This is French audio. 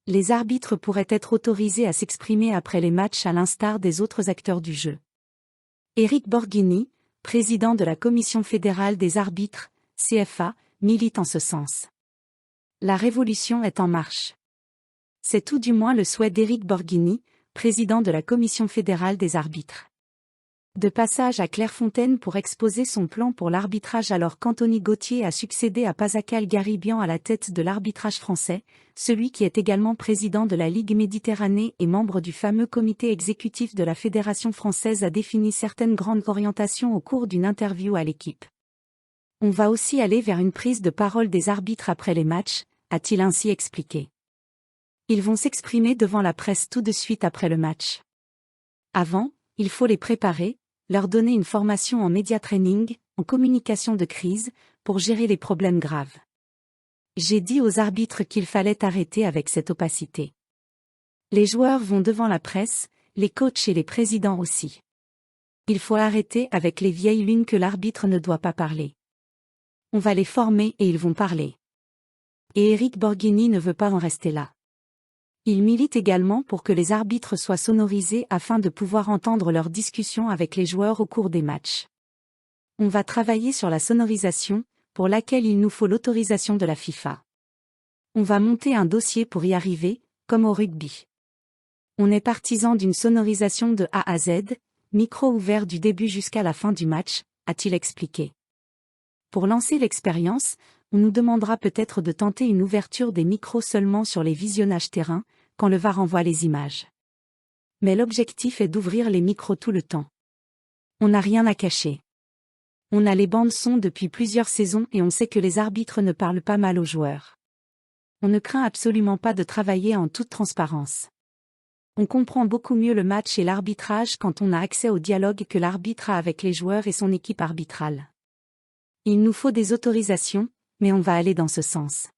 Les arbitres pourraient être autorisés à s'exprimer après les matchs à l'instar des autres acteurs du jeu. Éric Borghini, président de la Commission fédérale des arbitres, CFA, milite en ce sens. La révolution est en marche. C'est tout du moins le souhait d'Éric Borghini, président de la Commission fédérale des arbitres. De passage à Clairefontaine pour exposer son plan pour l'arbitrage alors qu'Anthony Gauthier a succédé à Pascal Garibian à la tête de l'arbitrage français, celui qui est également président de la Ligue Méditerranée et membre du fameux comité exécutif de la Fédération française a défini certaines grandes orientations au cours d'une interview à l'équipe. On va aussi aller vers une prise de parole des arbitres après les matchs, a-t-il ainsi expliqué. Ils vont s'exprimer devant la presse tout de suite après le match. Avant, il faut les préparer, leur donner une formation en média training, en communication de crise, pour gérer les problèmes graves. J'ai dit aux arbitres qu'il fallait arrêter avec cette opacité. Les joueurs vont devant la presse, les coachs et les présidents aussi. Il faut arrêter avec les vieilles lunes que l'arbitre ne doit pas parler. On va les former et ils vont parler. Et Éric Borghini ne veut pas en rester là. Il milite également pour que les arbitres soient sonorisés afin de pouvoir entendre leurs discussions avec les joueurs au cours des matchs. On va travailler sur la sonorisation, pour laquelle il nous faut l'autorisation de la FIFA. On va monter un dossier pour y arriver, comme au rugby. On est partisan d'une sonorisation de A à Z, micro ouvert du début jusqu'à la fin du match, a-t-il expliqué. Pour lancer l'expérience, on nous demandera peut-être de tenter une ouverture des micros seulement sur les visionnages terrain, quand le VAR envoie les images. Mais l'objectif est d'ouvrir les micros tout le temps. On n'a rien à cacher. On a les bandes son depuis plusieurs saisons et on sait que les arbitres ne parlent pas mal aux joueurs. On ne craint absolument pas de travailler en toute transparence. On comprend beaucoup mieux le match et l'arbitrage quand on a accès au dialogue que l'arbitre a avec les joueurs et son équipe arbitrale. Il nous faut des autorisations, mais on va aller dans ce sens.